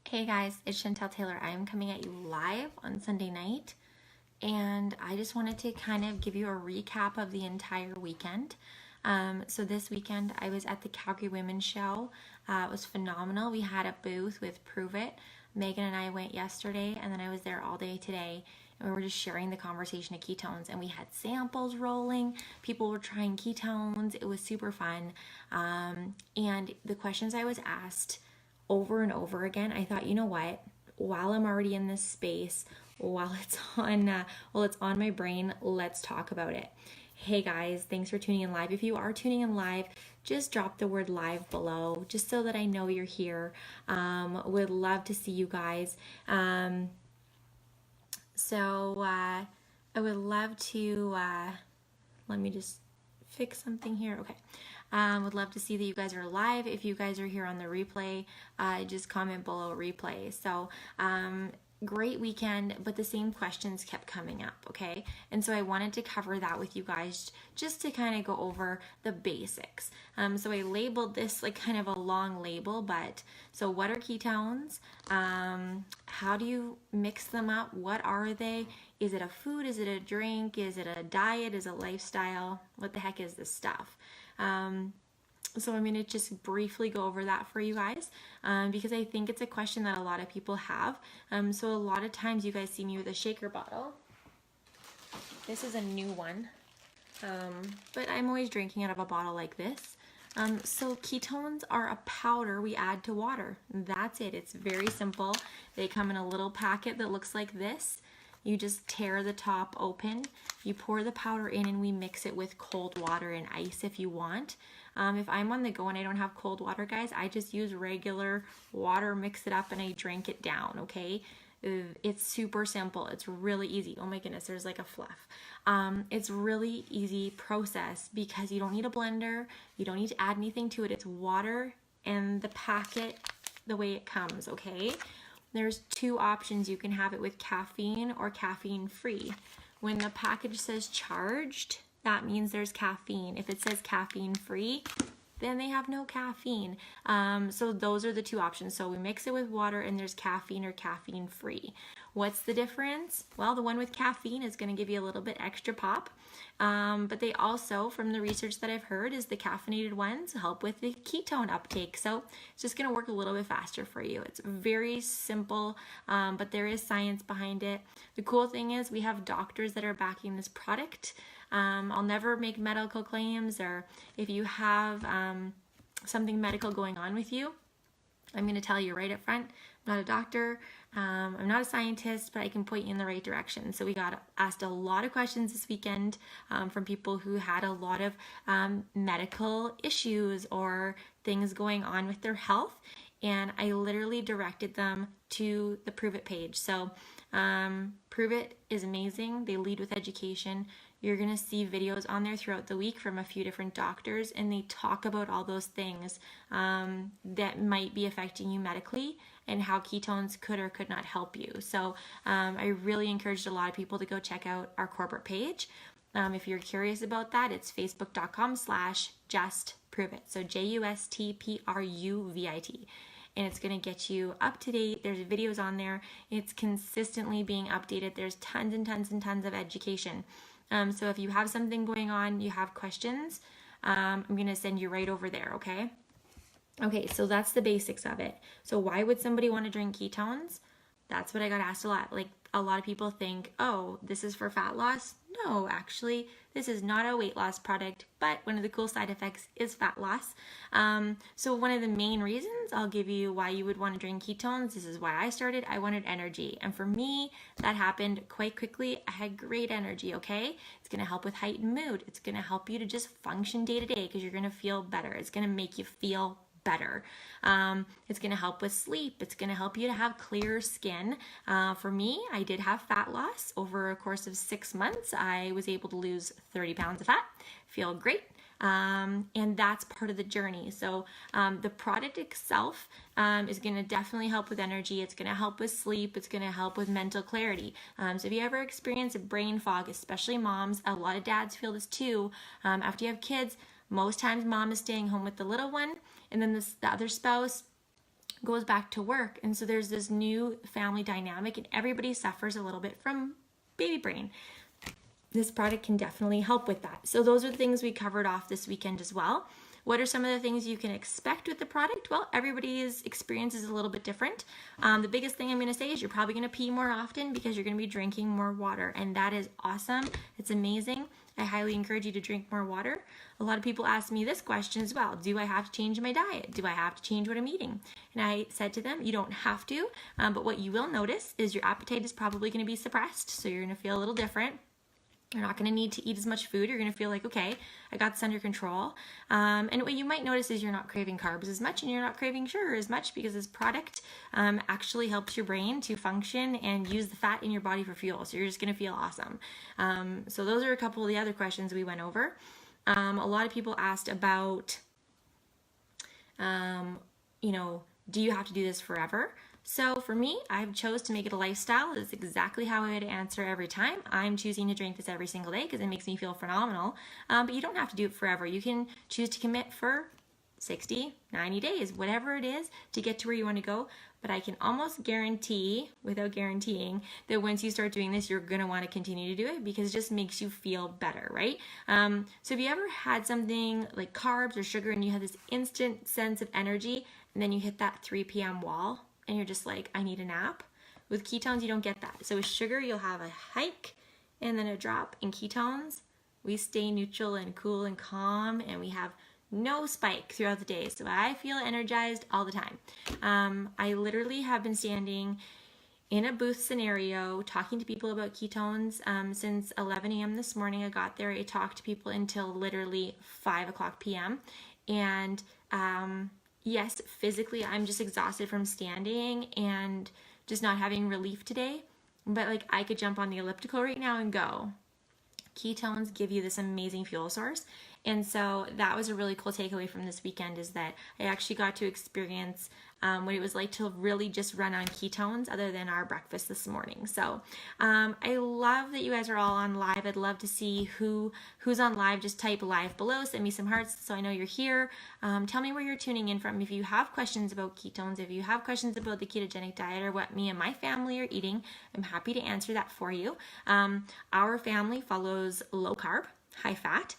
Hey guys, it's Chantel Taylor. I am coming at you live on Sunday night, and I just wanted to kind of give you a recap of the entire weekend. So this weekend I was at the Calgary Women's Show. It was phenomenal. We had a booth with Prove It. Megan and I went yesterday, and then I was there all day today, and we were just sharing the conversation of ketones, and we had samples rolling. People were trying ketones. It was super fun. And the questions I was asked over and over again, I thought, you know what? While I'm already in this space, while it's on my brain, let's talk about it. Hey guys, thanks for tuning in live. If you are tuning in live, just drop the word live below, just so that I know you're here. Would love to see you guys. I would love to, let me just fix something here. Okay. Would love to see that you guys are live. If you guys are here on the replay, just comment below replay. So, great weekend, but the same questions kept coming up, okay? And so I wanted to cover that with you guys just to kind of go over the basics. So I labeled this like kind of a long label, but so what are ketones? How do you mix them up? What are they? Is it a food? Is it a drink? Is it a diet? Is it a lifestyle? What the heck is this stuff? So I'm going to just briefly go over that for you guys because I think it's a question that a lot of people have. So a lot of times you guys see me with a shaker bottle. This is a new one, but I'm always drinking out of a bottle like this. So ketones are a powder we add to water. That's it. It's very simple. They come in a little packet that looks like this. You just tear the top open, you pour the powder in, and we mix it with cold water and ice if you want. If I'm on the go and I don't have cold water, guys, I just use regular water, mix it up, and I drink it down, okay? It's super simple. It's really easy. Oh my goodness, there's like a fluff. It's really easy process because you don't need a blender. You don't need to add anything to it. It's water and the packet the way it comes, okay? There's two options. You can have it with caffeine or caffeine free. When the package says charged, that means there's caffeine. If it says caffeine free, then they have no caffeine. So those are the two options. So we mix it with water and there's caffeine or caffeine free. What's the difference? Well, the one with caffeine is going to give you a little bit extra pop. But they also, from the research that I've heard, is the caffeinated ones help with the ketone uptake. So it's just going to work a little bit faster for you. It's very simple, but there is science behind it. The cool thing is we have doctors that are backing this product. I'll never make medical claims, or if you have something medical going on with you, I'm going to tell you right up front, I'm not a doctor, I'm not a scientist, but I can point you in the right direction. So we got asked a lot of questions this weekend from people who had a lot of medical issues or things going on with their health, and I literally directed them to the Prove It page. So Prove It is amazing. They lead with education. You're going to see videos on there throughout the week from a few different doctors, and they talk about all those things that might be affecting you medically and how ketones could or could not help you. So I really encouraged a lot of people to go check out our corporate page. If you're curious about that, it's facebook.com/justpruveit. So JUSTPRUVIT. And it's going to get you up to date. There's videos on there. It's consistently being updated. There's tons and tons and tons of education. So if you have something going on, you have questions, I'm going to send you right over there, okay? Okay, so that's the basics of it. So why would somebody want to drink ketones? That's what I got asked a lot. Like, a lot of people think, oh, this is for fat loss. No, actually, this is not a weight loss product, but one of the cool side effects is fat loss. So one of the main reasons I'll give you why you would want to drink ketones, this is why I started, I wanted energy. And for me, that happened quite quickly. I had great energy, okay? It's going to help with heightened mood. It's going to help you to just function day to day because you're going to feel better. It's going to make you feel better. It's going to help with sleep. It's going to help you to have clearer skin. For me, I did have fat loss over a course of 6 months. I was able to lose 30 pounds of fat, feel great. And that's part of the journey. So the product itself is going to definitely help with energy. It's going to help with sleep. It's going to help with mental clarity. So if you ever experience a brain fog, especially moms, a lot of dads feel this too. After you have kids, most times mom is staying home with the little one, and then the other spouse goes back to work. And so there's this new family dynamic, and everybody suffers a little bit from baby brain. This product can definitely help with that. So those are the things we covered off this weekend as well. What are some of the things you can expect with the product? Well, everybody's experience is a little bit different. The biggest thing I'm going to say is you're probably going to pee more often because you're going to be drinking more water, and that is awesome. It's amazing. I highly encourage you to drink more water. A lot of people ask me this question as well. Do I have to change my diet? Do I have to change what I'm eating? And I said to them, you don't have to, but what you will notice is your appetite is probably going to be suppressed, so you're going to feel a little different. You're not going to need to eat as much food. You're going to feel like, okay, I got this under control. And what you might notice is you're not craving carbs as much, and you're not craving sugar as much, because this product actually helps your brain to function and use the fat in your body for fuel. So you're just going to feel awesome. So those are a couple of the other questions we went over. A lot of people asked about, do you have to do this forever? So for me, I've chose to make it a lifestyle. It's exactly how I would answer every time. I'm choosing to drink this every single day because it makes me feel phenomenal. But you don't have to do it forever. You can choose to commit for 60, 90 days, whatever it is, to get to where you want to go. But I can almost guarantee, without guaranteeing, that once you start doing this, you're going to want to continue to do it because it just makes you feel better, right? So if you ever had something like carbs or sugar and you had this instant sense of energy, and then you hit that 3 p.m. wall, and you're just like, I need a nap. With ketones, you don't get that. So with sugar, you'll have a hike and then a drop. In ketones, we stay neutral and cool and calm, and we have no spike throughout the day. So I feel energized all the time. I literally have been standing in a booth scenario talking to people about ketones since 11 a.m. this morning. I got there. I talked to people until literally 5 o'clock p.m. And yes, physically, I'm just exhausted from standing and just not having relief today. But like, I could jump on the elliptical right now and go. Ketones give you this amazing fuel source. And so that was a really cool takeaway from this weekend, is that I actually got to experience what it was like to really just run on ketones other than our breakfast this morning. So I love that you guys are all on live. I'd love to see who's on live. Just type live below, send me some hearts so I know you're here. Tell me where you're tuning in from. If you have questions about ketones, if you have questions about the ketogenic diet or what me and my family are eating, I'm happy to answer that for you. Our family follows low carb, high fat.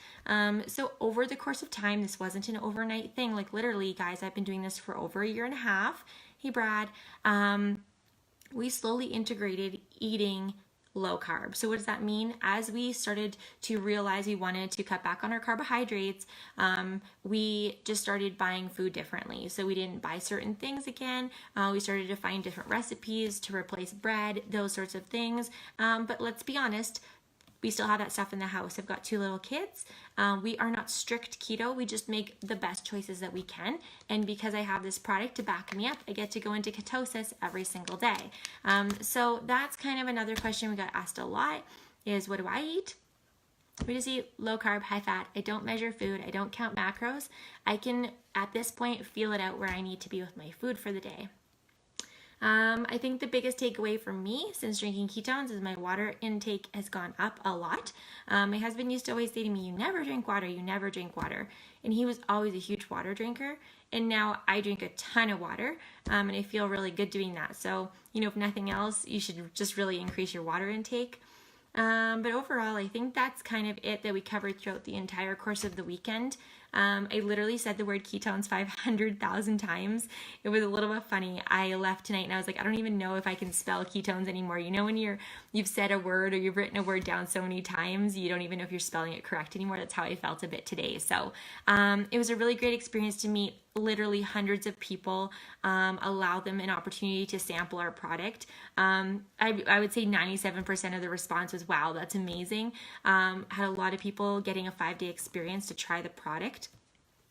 So over the course of time, this wasn't an overnight thing. Like literally, guys, I've been doing this for over 1.5 years. Hey, Brad. We slowly integrated eating low carb. So what does that mean? As we started to realize we wanted to cut back on our carbohydrates, we just started buying food differently. So we didn't buy certain things again. We started to find different recipes to replace bread, those sorts of things. But let's be honest, we still have that stuff in the house. I've got 2 little kids. We are not strict keto. We just make the best choices that we can. And because I have this product to back me up, I get to go into ketosis every single day. So that's kind of another question we got asked a lot, is what do I eat? We just eat low carb, high fat. I don't measure food. I don't count macros. I can, at this point, feel it out where I need to be with my food for the day. I think the biggest takeaway for me since drinking ketones is my water intake has gone up a lot. My husband used to always say to me, you never drink water, you never drink water. And he was always a huge water drinker. And now I drink a ton of water, and I feel really good doing that. So, if nothing else, you should just really increase your water intake. But overall, I think that's kind of it that we covered throughout the entire course of the weekend. I literally said the word ketones 500,000 times. It was a little bit funny. I left tonight and I was like, I don't even know if I can spell ketones anymore. When you've said a word or you've written a word down so many times, you don't even know if you're spelling it correct anymore. That's how I felt a bit today. So it was a really great experience to meet literally hundreds of people, allow them an opportunity to sample our product. I would say 97% of the response was, wow, that's amazing. Had a lot of people getting a 5-day experience to try the product.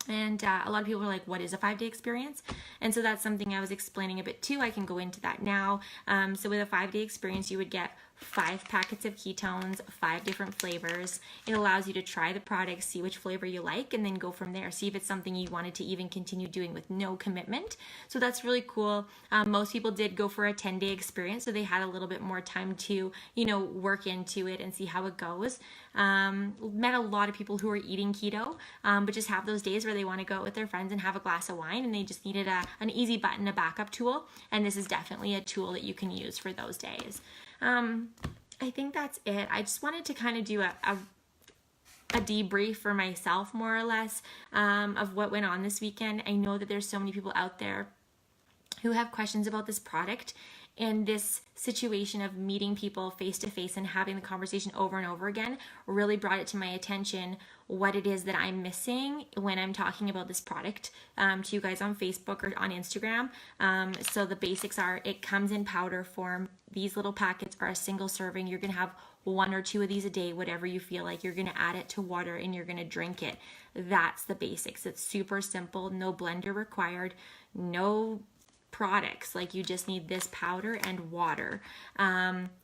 And a lot of people were like, what is a 5-day experience? And so that's something I was explaining a bit too. I can go into that now. So with a 5-day experience, you would get 5 packets of ketones, 5 different flavors. It allows you to try the product, see which flavor you like, and then go from there. See if it's something you wanted to even continue doing with no commitment. So that's really cool. Most people did go for a 10-day experience, so they had a little bit more time to, work into it and see how it goes. Met a lot of people who are eating keto, but just have those days where they want to go out with their friends and have a glass of wine, and they just needed an easy button, a backup tool. And this is definitely a tool that you can use for those days. I think that's it. I just wanted to kind of do a debrief for myself, more or less, of what went on this weekend. I know that there's so many people out there who have questions about this product, and this situation of meeting people face to face and having the conversation over and over again really brought it to my attention what it is that I'm missing when I'm talking about this product to you guys on Facebook or on Instagram. So the basics are, it comes in powder form. These little packets are a single serving. You're going to have 1 or 2 of these a day, whatever you feel like. You're going to add it to water and you're going to drink it. That's the basics. It's super simple. No blender required. No products. Like, you just need this powder and water.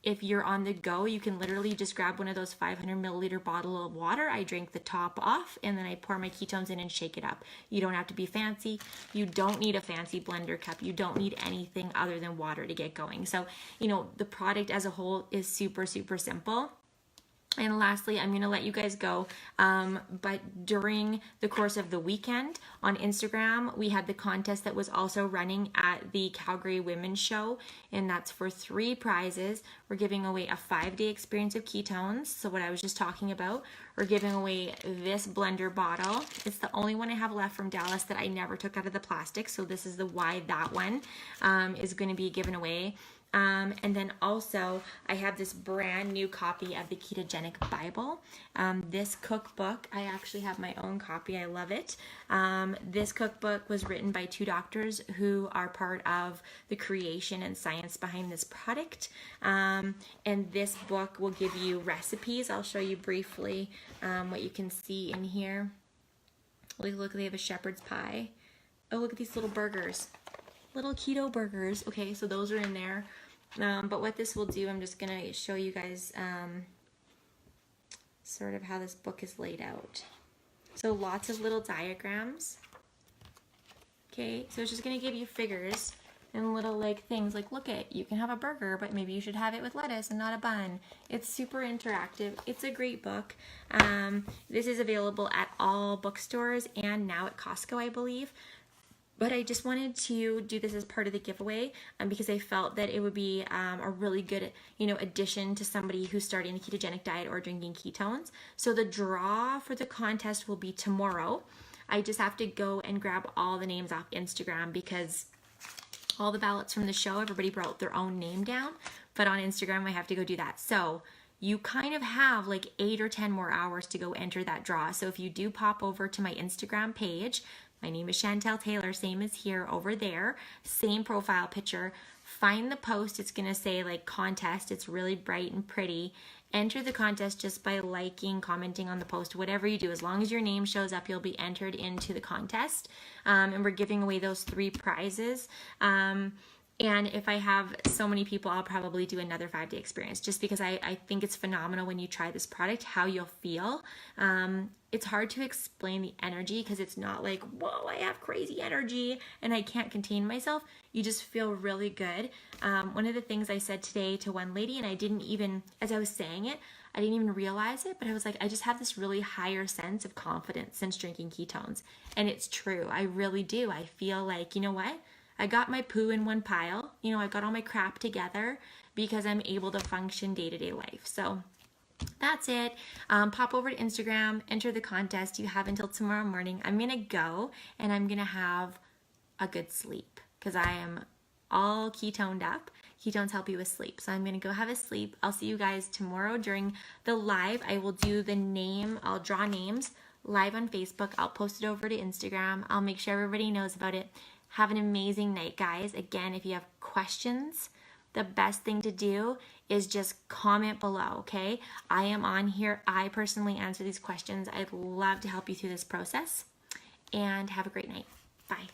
If you're on the go, you can literally just grab one of those 500 milliliter bottle of water. I drink the top off and then I pour my ketones in and shake it up. You don't have to be fancy. You don't need a fancy blender cup. You don't need anything other than water to get going. So, the product as a whole is super, super simple. And lastly, I'm going to let you guys go. But during the course of the weekend on Instagram, we had the contest that was also running at the Calgary Women's Show. And that's for 3 prizes. We're giving away a 5-day experience of ketones. So what I was just talking about. We're giving away this blender bottle. It's the only one I have left from Dallas that I never took out of the plastic. So this is the why that one is going to be given away. And then also I have this brand new copy of the Ketogenic Bible. This cookbook, I actually have my own copy. I love it. This cookbook was written by 2 doctors who are part of the creation and science behind this product. And this book will give you recipes. I'll show you briefly what you can see in here. Look, they have a shepherd's pie. Oh, look at these little burgers. Little keto burgers. Okay, so those are in there. But what this will do, I'm just going to show you guys sort of how this book is laid out. So lots of little diagrams. Okay, so it's just going to give you figures and little things like, look you can have a burger, but maybe you should have it with lettuce and not a bun. It's super interactive. It's a great book. This is available at all bookstores and now at Costco, I believe. But I just wanted to do this as part of the giveaway because I felt that it would be a really good, addition to somebody who's starting a ketogenic diet or drinking ketones. So the draw for the contest will be tomorrow. I just have to go and grab all the names off Instagram because all the ballots from the show, everybody wrote their own name down. But on Instagram, I have to go do that. So you kind of have 8 or 10 more hours to go enter that draw. So if you do pop over to my Instagram page, my name is Chantel Taylor, same as here over there, same profile picture. Find the post, it's going to say contest, it's really bright and pretty. Enter the contest just by liking, commenting on the post, whatever you do. As long as your name shows up, you'll be entered into the contest. And we're giving away those 3 prizes. And if I have so many people, I'll probably do another 5-day experience just because I think it's phenomenal when you try this product, how you'll feel. It's hard to explain the energy because it's not like, whoa, I have crazy energy and I can't contain myself. You just feel really good. One of the things I said today to one lady, and I didn't even, as I was saying it, I didn't even realize it, but I was like, I just have this really higher sense of confidence since drinking ketones. And it's true. I really do. I feel like, you know what? I got my poo in one pile. I got all my crap together because I'm able to function day-to-day life. So that's it. Pop over to Instagram, enter the contest. You have until tomorrow morning. I'm going to go and I'm going to have a good sleep because I am all ketoned up. Ketones help you with sleep. So I'm going to go have a sleep. I'll see you guys tomorrow during the live. I will do I'll draw names live on Facebook. I'll post it over to Instagram. I'll make sure everybody knows about it. Have an amazing night, guys. Again, if you have questions, the best thing to do is just comment below, okay? I am on here. I personally answer these questions. I'd love to help you through this process. And have a great night. Bye.